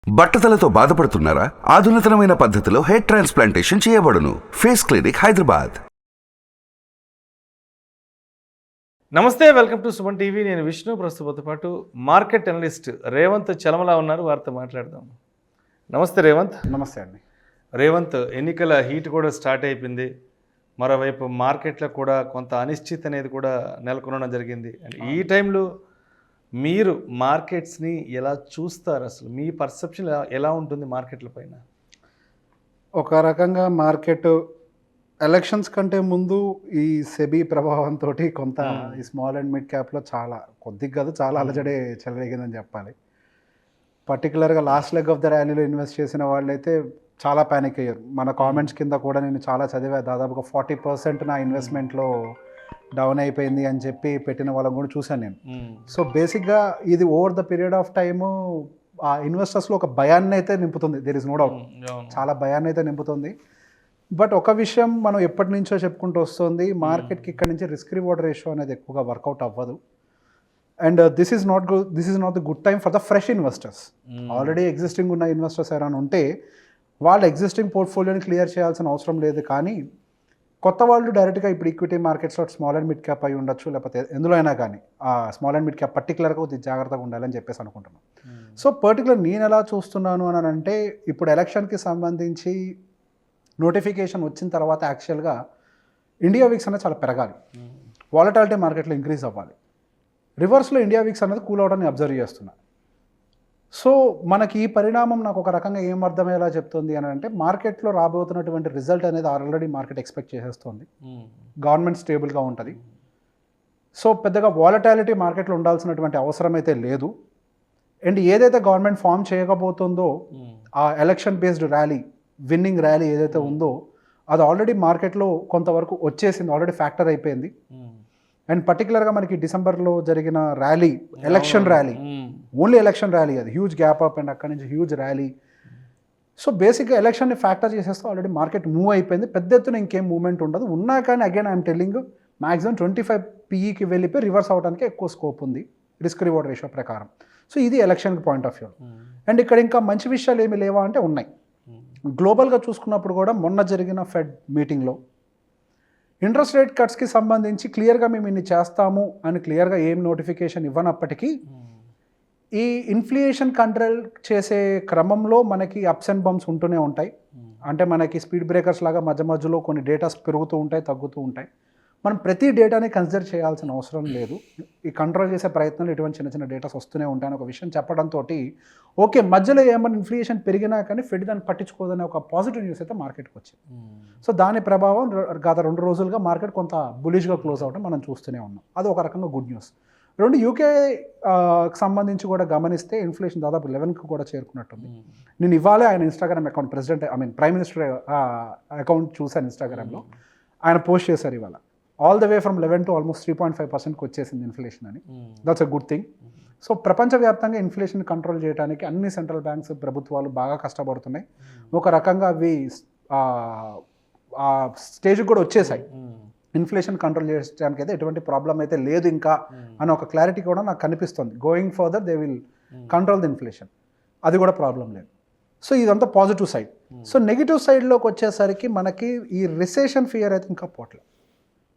బట్టతలతో బాధపడుతున్నారా? ఆధునితనమైన పద్ధతిలో hair transplantation చేయబడును. Face clinic, Hyderabad. నమస్తే, వెల్కమ్ టు సుమన్ టీవీ. నేను విష్ణు. ప్రస్తుతంతో పాటు మార్కెట్ అనలిస్ట్ రేవంత్ చలమలా ఉన్నారు. వారితో మాట్లాడదాం. నమస్తే రేవంత్. నమస్తే అండి. రేవంత్, ఎన్నికల హీట్ కూడా స్టార్ట్ అయిపోయింది. మరోవైపు మార్కెట్లో కూడా కొంత అనిశ్చితి అనేది కూడా నెలకొనడం జరిగింది. అండ్ ఈ టైంలో మీరు మార్కెట్స్ని ఎలా చూస్తారు? అసలు మీ పర్సెప్షన్ ఎలా ఉంటుంది మార్కెట్ల పైన? ఒక రకంగా మార్కెట్ ఎలక్షన్స్ కంటే ముందు ఈ సెబీ ప్రభావంతో కొంత ఈ స్మాల్ అండ్ మిడ్ క్యాప్లో కొద్దిగా కాదు చాలా అలజడే చెలరేగిందని చెప్పాలి. పర్టికులర్గా లాస్ట్ లెగ్ ఆఫ్ ద ర్యాలీలో ఇన్వెస్ట్ చేసిన వాళ్ళైతే చాలా ప్యానిక్ అయ్యారు. మన కామెంట్స్ కింద కూడా నేను చాలా చదివా, దాదాపుగా 40% నా ఇన్వెస్ట్మెంట్లో డౌన్ అయిపోయింది అని చెప్పి పెట్టిన వాళ్ళని కూడా చూశాను నేను. సో బేసిక్గా ఇది over the period of time ఆ ఇన్వెస్టర్స్లో ఒక భయాన్ని అయితే నింపుతుంది. దేర్ ఇస్ నో డౌట్, చాలా భయాన్ని అయితే నింపుతుంది. బట్ ఒక విషయం మనం ఎప్పటి నుంచో చెప్పుకుంటూ వస్తుంది, మార్కెట్కి ఇక్కడ నుంచి రిస్క్ రివార్డ్ రేషియో అనేది ఎక్కువగా వర్కౌట్ అవ్వదు. And this is not the good time for the fresh investors. Already existing ఉన్న ఇన్వెస్టర్స్ ఎవరైనా ఉంటే వాళ్ళు ఎగ్జిస్టింగ్ పోర్ట్ఫోలియోని క్లియర్ చేయాల్సిన అవసరం లేదు. కానీ కొత్త వాళ్ళు డైరెక్ట్గా ఇప్పుడు ఈక్విటీ మార్కెట్స్లో స్మాల్ అండ్ మిడ్ క్యాప్ అయి ఉండొచ్చు, లేకపోతే ఎందులో అయినా కానీ ఆ స్మాల్ అండ్ మిడ్ క్యాప్ పర్టికులర్గా కొద్దిగా జాగ్రత్తగా ఉండాలని చెప్పేసి అనుకుంటున్నాను. సో పర్టికులర్ నేను ఎలా చూస్తున్నాను అని అంటే, ఇప్పుడు ఎలక్షన్కి సంబంధించి నోటిఫికేషన్ వచ్చిన తర్వాత యాక్చువల్గా ఇండియా వీక్స్ అనేది చాలా పెరగాలి, వాలటాలిటీ మార్కెట్లో ఇంక్రీజ్ అవ్వాలి. రివర్స్లో ఇండియా వీక్స్ అనేది కూల్ అవడాన్ని అబ్జర్వ్ చేస్తున్నా. సో మనకి ఈ పరిణామం నాకు ఒక రకంగా ఏం అర్థమయ్యేలా చెప్తుంది అని అంటే, మార్కెట్లో రాబోతున్నటువంటి రిజల్ట్ అనేది ఆల్రెడీ మార్కెట్ ఎక్స్పెక్ట్ చేసేస్తుంది. గవర్నమెంట్ స్టేబుల్గా ఉంటుంది. సో పెద్దగా వాలటాలిటీ మార్కెట్లో ఉండాల్సినటువంటి అవసరం అయితే లేదు. అండ్ ఏదైతే గవర్నమెంట్ ఫామ్ చేయకపోతుందో ఆ election based rally, winnowing rally ఏదైతే ఉందో అది ఆల్రెడీ మార్కెట్లో కొంతవరకు వచ్చేసింది, ఆల్రెడీ ఫ్యాక్టర్ అయిపోయింది. అండ్ పర్టికులర్గా మనకి డిసెంబర్లో జరిగిన rally, election rally, only election rally, అది హ్యూజ్ గ్యాప్ అప్ అండ్ అక్కడి నుంచి హ్యూజ్ ర్యాలీ. సో బేసిక్గా ఎలక్షన్ని ఫ్యాక్టర్ చేసేస్తే ఆల్రెడీ మార్కెట్ మూవ్ అయిపోయింది. పెద్ద ఎత్తున ఇంకేం మూవ్మెంట్ ఉండదు. ఉన్నా కానీ అగైన్ ఐఎమ్ టెల్లింగ్, మ్యాక్సిమం 25 PEకి వెళ్ళిపోయి రివర్స్ అవడానికి ఎక్కువ స్కోప్ ఉంది రిస్క్ రివార్డ్ రేషియో ప్రకారం. సో ఇది ఎలక్షన్కి పాయింట్ ఆఫ్ వ్యూ. అండ్ ఇక్కడ ఇంకా మంచి విషయాలు ఏమి లేవా అంటే ఉన్నాయి. గ్లోబల్గా చూసుకున్నప్పుడు కూడా మొన్న జరిగిన ఫెడ్ మీటింగ్లో ఇంట్రెస్ట్ రేట్ కట్స్కి సంబంధించి క్లియర్గా మేము ఇన్ని చేస్తాము అని క్లియర్గా ఏం నోటిఫికేషన్ ఇవ్వనప్పటికీ ఈ ఇన్ఫ్లేషన్ కంట్రోల్ చేసే క్రమంలో మనకి అప్స్ అండ్ బంప్స్ ఉంటూనే ఉంటాయి. అంటే మనకి స్పీడ్ బ్రేకర్స్ లాగా మధ్య మధ్యలో కొన్ని డేటాస్ పెరుగుతూ ఉంటాయి, తగ్గుతూ ఉంటాయి. మనం ప్రతి డేటాని కన్సిడర్ చేయాల్సిన అవసరం లేదు. ఈ కంట్రోల్ చేసే ప్రయత్నంలో ఇటువంటి చిన్న చిన్న డేటాస్ వస్తూనే ఉంటాయని ఒక విషయం చెప్పడంతో ఓకే, మధ్యలో ఏమన్నా ఇన్ఫ్లేషన్ పెరిగినా కానీ ఫెడ్ దాన్ని పట్టించుకోదనే ఒక పాజిటివ్ న్యూస్ అయితే మార్కెట్కి వచ్చింది. సో దాని ప్రభావం గత 2 రోజులుగా మార్కెట్ కొంత బులిష్గా క్లోజ్ అవ్వడం మనం చూస్తూనే ఉన్నాం. అది ఒక రకంగా గుడ్ న్యూస్. యూకే సంబంధించి కూడా గమనిస్తే ఇన్ఫ్లేషన్ దాదాపు 11కి కూడా చేరుకున్నట్టుంది. నేను ఇవాళే ఆయన Instagram account prime minister account చూశాను ఇన్స్టాగ్రామ్లో. ఆయన పోస్ట్ చేశారు ఇవాళ, all the way from 11 to almost 3.5%కి వచ్చేసింది ఇన్ఫ్లేషన్ అని. That's a good thing. So ప్రపంచవ్యాప్తంగా ఇన్ఫ్లేషన్ కంట్రోల్ చేయడానికి అన్ని సెంట్రల్ బ్యాంక్స్, ప్రభుత్వాలు బాగా కష్టపడుతున్నాయి. ఒక రకంగా అవి ఆ స్టేజ్కి కూడా వచ్చేసాయి. ఇన్ఫ్లేషన్ కంట్రోల్ చేయడానికి అయితే ఎటువంటి ప్రాబ్లం అయితే లేదు ఇంకా అని ఒక క్లారిటీ కూడా నాకు కనిపిస్తుంది. Going further they will control the inflation, అది కూడా ప్రాబ్లం లేదు. సో ఇదంతా పాజిటివ్ సైడ్. సో నెగిటివ్ సైడ్లోకి వచ్చేసరికి మనకి ఈ రిసెషన్ ఫియర్ అయితే ఇంకా పోవట్లేదు.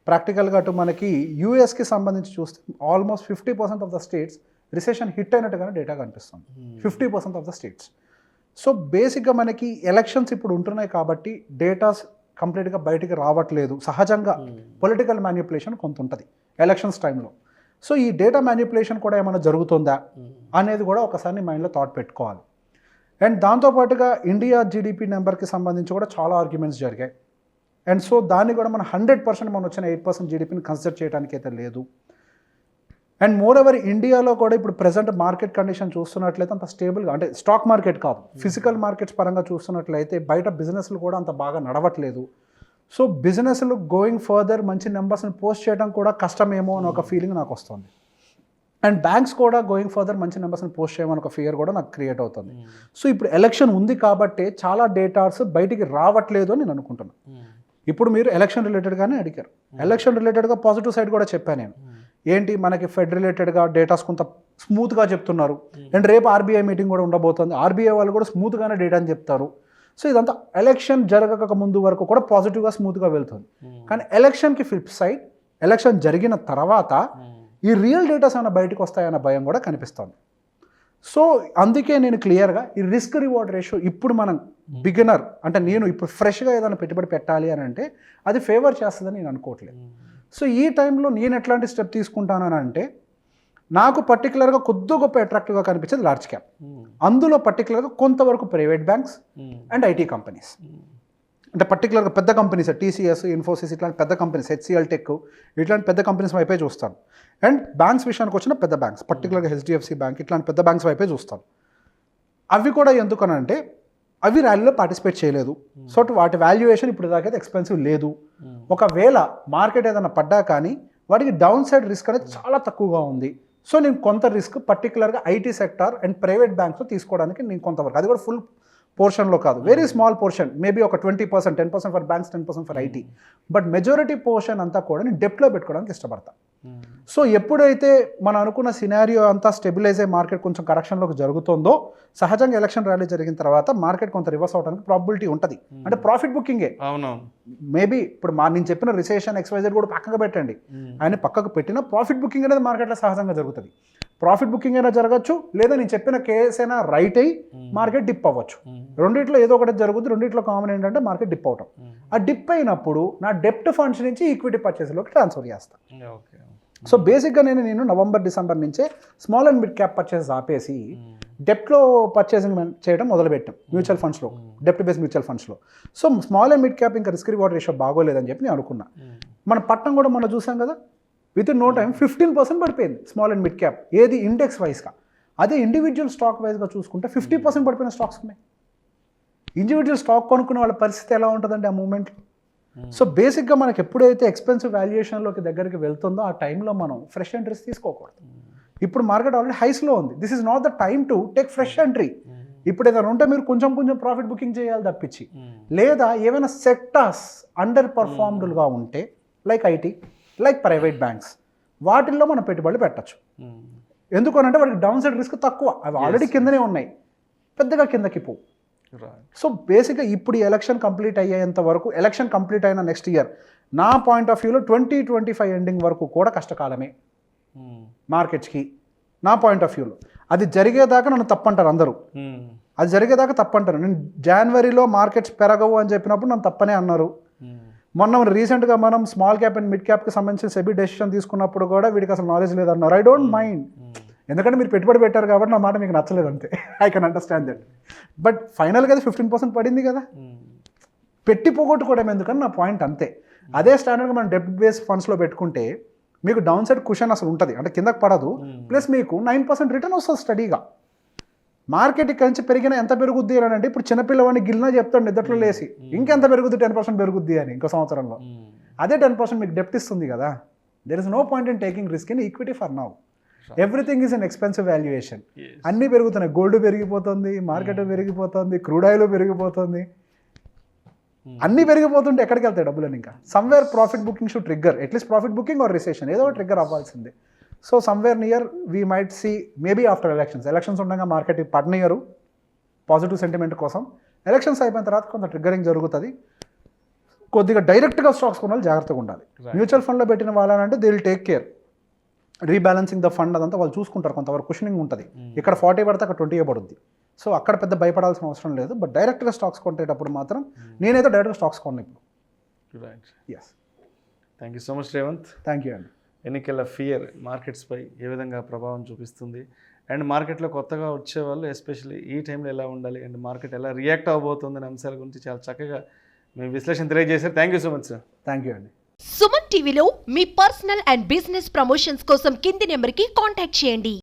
ప్రాక్టికల్గా అటు మనకి యూఎస్కి సంబంధించి చూస్తే almost 50% of the states recession hit అయినట్టుగానే డేటా కనిపిస్తుంది. 50% ఆఫ్ ద స్టేట్స్. సో బేసిక్గా మనకి ఎలక్షన్స్ ఇప్పుడు ఉంటున్నాయి కాబట్టి డేటాస్ కంప్లీట్గా బయటికి రావట్లేదు. సహజంగా పొలిటికల్ మ్యానిపులేషన్ కొంత ఉంటుంది ఎలక్షన్స్ టైంలో. సో ఈ డేటా మ్యానిపులేషన్ కూడా ఏమైనా జరుగుతుందా అనేది కూడా ఒకసారి మైండ్లో థాట్ పెట్టుకోవాలి. అండ్ దాంతోపాటుగా ఇండియా జీడిపి నెంబర్కి సంబంధించి కూడా చాలా ఆర్గ్యుమెంట్స్ జరిగాయి. అండ్ సో దాన్ని కూడా మనం 100% మనం వచ్చిన 8% జీడిపిని కన్సిడర్ చేయడానికి అయితే లేదు. అండ్ మోర్ ఓవర్ ఇండియాలో కూడా ఇప్పుడు ప్రెసెంట్ మార్కెట్ కండిషన్ చూస్తున్నట్లయితే అంత స్టేబుల్గా, అంటే స్టాక్ మార్కెట్ కాదు, ఫిజికల్ మార్కెట్స్ పరంగా చూస్తున్నట్లయితే బయట బిజినెస్లు కూడా అంత బాగా నడవట్లేదు. సో బిజినెస్లు గోయింగ్ ఫర్దర్ మంచి నెంబర్స్ని పోస్ట్ చేయడం కూడా కష్టమేమో అని ఒక ఫీలింగ్ నాకు వస్తుంది. అండ్ బ్యాంక్స్ కూడా గోయింగ్ ఫర్దర్ మంచి నెంబర్స్ని పోస్ట్ చేయమని ఒక ఫియర్ కూడా నాకు క్రియేట్ అవుతుంది. సో ఇప్పుడు ఎలక్షన్ ఉంది కాబట్టి చాలా డేటాస్ బయటికి రావట్లేదు అని నేను అనుకుంటున్నాను. ఇప్పుడు మీరు ఎలక్షన్ రిలేటెడ్గానే అడిగారు. ఎలక్షన్ రిలేటెడ్గా పాజిటివ్ సైడ్ కూడా చెప్పాను నేను. ఏంటి మనకి ఫెడ్ రిలేటెడ్గా డేటాస్ కొంత స్మూత్గా చెప్తున్నారు. అండ్ రేపు ఆర్బీఐ మీటింగ్ కూడా ఉండబోతుంది. ఆర్బీఐ వాళ్ళు కూడా స్మూత్గానే డేటాని చెప్తారు. సో ఇదంతా ఎలక్షన్ జరగక ముందు వరకు కూడా పాజిటివ్గా స్మూత్గా వెళ్తుంది. కానీ ఎలక్షన్కి ఫ్లిప్ సైడ్, ఎలక్షన్ జరిగిన తర్వాత ఈ రియల్ డేటాస్ ఏమైనా బయటకు వస్తాయన్న భయం కూడా కనిపిస్తుంది. సో అందుకే నేను క్లియర్గా ఈ రిస్క్ రివార్డ్ రేషియో ఇప్పుడు మనం బిగినర్ అంటే నేను ఇప్పుడు ఫ్రెష్గా ఏదైనా పెట్టుబడి పెట్టాలి అని అంటే అది ఫేవర్ చేస్తుందని నేను అనుకోవట్లేదు. సో ఈ టైంలో నేను ఎట్లాంటి స్టెప్ తీసుకుంటానని అంటే నాకు పర్టికులర్గా కొద్ది గొప్ప అట్రాక్టివ్గా కనిపించేది లార్జ్ క్యాప్. అందులో పర్టికులర్గా కొంతవరకు private banks and IT companies. అంటే పర్టికులర్గా పెద్ద కంపెనీస్ టీసీఎస్, ఇన్ఫోసిస్ ఇట్లాంటి పెద్ద కంపెనీస్, హెచ్సిఎల్ టెక్ ఇట్లాంటి పెద్ద కంపెనీస్ వైపే చూస్తాను. అండ్ బ్యాంక్స్ విషయానికి వచ్చిన పెద్ద బ్యాంక్స్ పర్టికులర్గా హెచ్డిఎఫ్సి బ్యాంక్ ఇట్లాంటి పెద్ద బ్యాంక్స్ వైపే చూస్తాను. అవి కూడా ఎందుకనంటే అవి ర్యాలీలో పార్టిసిపేట్ చేయలేదు. సో వాటి వాల్యుయేషన్ ఇప్పుడు దాకైతే ఎక్స్పెన్సివ్ లేదు. ఒకవేళ మార్కెట్ ఏదైనా పడ్డా కానీ వాటికి డౌన్ సైడ్ రిస్క్ అనేది చాలా తక్కువగా ఉంది. సో నేను కొంత రిస్క్ పర్టికులర్గా ఐటీ సెక్టార్ అండ్ ప్రైవేట్ బ్యాంక్స్లో తీసుకోవడానికి నేను కొంతవరకు, అది కూడా ఫుల్ పోర్షన్లో కాదు, వెరీ స్మాల్ పోర్షన్, మేబీ ఒక 20%, 10% for banks, 10% for IT. But majority portion అంతా కూడా నేను డెప్లో పెట్టుకోవడానికి ఇష్టపడతాను. సో ఎప్పుడైతే మనం అనుకున్న సినారియో అంతా స్టెబిలైజ్ అయ్యే మార్కెట్ కొంచెం కరెక్షన్లోకి జరుగుతుందో సహజంగా ఎలక్షన్ ర్యాలీ జరిగిన తర్వాత మార్కెట్ కొంత రివర్స్ అవడానికి ప్రాబిలిటీ ఉంటుంది. అంటే ప్రాఫిట్ బుకింగే. అవునవును. మేబీ ఇప్పుడు నేను చెప్పిన రిసెషన్ ఎక్స్వైజెడ్ కూడా పక్కకు పెట్టండి, ఆయన పక్కకు పెట్టిన ప్రాఫిట్ బుకింగ్ అనేది మార్కెట్లో సహజంగా జరుగుతుంది. ప్రాఫిట్ బుకింగ్ అయినా జరగచ్చు, లేదా నేను చెప్పిన కేసు అయినా రైట్ అయ్యి మార్కెట్ డిప్ అవ్వచ్చు. రెండిట్లో ఏదో ఒకటి జరుగుతుంది. రెండిట్లో కామన్ ఏంటంటే మార్కెట్ డిప్ అవటం. ఆ డిప్ అయినప్పుడు నా డెప్ట్ ఫండ్స్ నుంచి ఈక్విటీ పర్చేస్లోకి ట్రాన్స్ఫర్ చేస్తాను. సో బేసిక్గా నేను నవంబర్, డిసెంబర్ నుంచే small and mid cap purchase ఆపేసి డెప్ట్లో పర్చేసింగ్ చేయడం మొదలుపెట్టాం మ్యూచువల్ ఫండ్స్లో, డెప్ట్ బేస్డ్ మ్యూచువల్ ఫండ్స్లో. So small and mid cap ఇంకా రిస్క్ రివార్డ్ రేషియో బాగోలేదని చెప్పి నేను అనుకున్నా. మన పట్టణం కూడా మనం చూసాం కదా, విత్ ఇన్ నో టైం 15% పడిపోయింది స్మాల్ అండ్ మిడ్ క్యాప్. ఏది ఇండెక్స్ వైజ్గా. అదే ఇండివిజువల్ స్టాక్ వైజ్గా చూసుకుంటే 50% పడిపోయిన స్టాక్స్ ఉన్నాయి. ఇండివిజువల్ స్టాక్ కొనుక్కునే వాళ్ళ పరిస్థితి ఎలా ఉంటుందండి ఆ మూమెంట్లో. సో బేసిక్గా మనకి ఎప్పుడైతే ఎక్స్పెన్సివ్ వాల్యుయేషన్లోకి దగ్గరికి వెళ్తుందో ఆ టైంలో మనం ఫ్రెష్ ఎంట్రీస్ తీసుకోకూడదు. ఇప్పుడు మార్కెట్ ఆల్రెడీ హైస్లో ఉంది. This is not the time to take fresh entry. ఇప్పుడు ఏదైనా ఉంటే మీరు కొంచెం కొంచెం ప్రాఫిట్ బుకింగ్ చేయాలి తప్పించి, లేదా ఏమైనా సెక్టార్స్ అండర్ పర్ఫార్మ్డ్గా ఉంటే like IT, like private banks, వాటిల్లో మనం పెట్టుబడులు పెట్టచ్చు. ఎందుకనంటే వాటికి డౌన్ సైడ్ రిస్క్ తక్కువ. అవి ఆల్రెడీ కిందనే ఉన్నాయి, పెద్దగా కిందకి పో. సో బేసిక్గా ఇప్పుడు ఎలక్షన్ కంప్లీట్ అయ్యేంత వరకు, ఎలక్షన్ కంప్లీట్ అయిన నెక్స్ట్ ఇయర్ నా పాయింట్ ఆఫ్ వ్యూలో 2025 ఎండింగ్ వరకు కూడా కష్టకాలమే మార్కెట్స్కి. నా పాయింట్ ఆఫ్ వ్యూలో అది జరిగేదాకా నన్ను తప్పంటారు అందరూ. అది జరిగేదాకా తప్పంటారు. నేను జనవరిలో మార్కెట్స్ పెరగవు అని చెప్పినప్పుడు నన్ను తప్పనే అన్నారు. మొన్న రీసెంట్గా మనం స్మాల్ క్యాప్ అండ్ మిడ్ క్యాప్కి సంబంధించిన సెబీ డెసిషన్ తీసుకున్నప్పుడు కూడా వీడికి అసలు నాలెడ్జ్ లేదన్నారు. ఐ డోంట్ మైండ్, ఎందుకంటే మీరు పెట్టుబడి పెట్టారు కాబట్టి నా మాట మీకు నచ్చలేదు అంతే. I can understand that. But ఫైనల్గా అది 15% పడింది కదా, పెట్టి పోగొట్టుకోవడం ఎందుకని నా పాయింట్ అంతే. అదే స్టాండర్డ్గా మనం డెప్ట్ బేస్డ్ ఫండ్స్లో పెట్టుకుంటే మీకు డౌన్ సైడ్ కుషన్ అసలు ఉంటుంది, అంటే కిందకి పడదు, ప్లస్ మీకు 9% రిటర్న్ వస్తుంది స్టడీగా. మార్కెట్ ఇక్కడి నుంచి పెరిగినా ఎంత పెరుగుద్ది అని అంటే ఇప్పుడు చిన్నపిల్లవాడిని గిల్లినా చెప్తాడు నిద్రలో లేసి ఇంకెంత పెరుగుద్ది, 10% పెరుగుద్ది అని ఇంకో సంవత్సరంలో. అదే 10% మీకు డెప్ట్ ఇస్తుంది కదా. There is no point in taking risk in equity for now. Everything is an expensive valuation. అన్నీ పెరుగుతున్నాయి, గోల్డ్ పెరిగిపోతుంది, మార్కెట్ పెరిగిపోతుంది, క్రూడ్ ఆయిల్ పెరిగిపోతుంది, అన్నీ పెరిగిపోతుంటే ఎక్కడికి వెళ్తాయి డబ్బులని. ఇంకా somewhere profit booking should trigger, at least profit booking or recession ఏదో ట్రిగ్గర్ అవ్వాల్సిందే. So somewhere near we might see maybe after elections ఉండగా మార్కెట్ పడినయరు పాజిటివ్ సెంటిమెంట్ కోసం. ఎలక్షన్స్ అయిపోయిన తర్వాత కొంత ట్రిగ్గరింగ్ జరుగుతుంది. కొద్దిగా డైరెక్ట్గా స్టాక్స్ కొనాలి, జాగ్రత్తగా ఉండాలి. మ్యూచువల్ ఫండ్లో పెట్టిన వాళ్ళనంటే they will take care, rebalancing the fund అదంతా వాళ్ళు చూసుకుంటారు. కొంతవరకు కుషనింగ్ ఉంటుంది. ఇక్కడ 40 పడితే అక్కడ 20 పడుద్ది. సో అక్కడ పెద్ద భయపడాల్సిన అవసరం లేదు. బట్ డైరెక్ట్గా స్టాక్స్ కొంటేటప్పుడు మాత్రం నేనైతే డైరెక్ట్గా స్టాక్స్ కొన్నా ఇప్పుడు. Right. Yes. Thank you so much Revanth. Thank you అండి. ఎన్నికల ఫియర్ మార్కెట్స్పై ఏ విధంగా ప్రభావం చూపిస్తుంది, అండ్ మార్కెట్లో కొత్తగా వచ్చేవాళ్ళు ఎస్పెషల్లీ ఈ టైంలో ఎలా ఉండాలి, అండ్ మార్కెట్ ఎలా రియాక్ట్ అవ్వబోతుంది అనే అంశాల గురించి చాలా చక్కగా మీ విశ్లేషణ తెలియజేశారు. Thank you so much sir. Thank you అండి. సుమన్ టీవీలో మీ పర్సనల్ అండ్ బిజినెస్ ప్రమోషన్స్ కోసం కింది నెంబర్కి కాంటాక్ట్ చేయండి.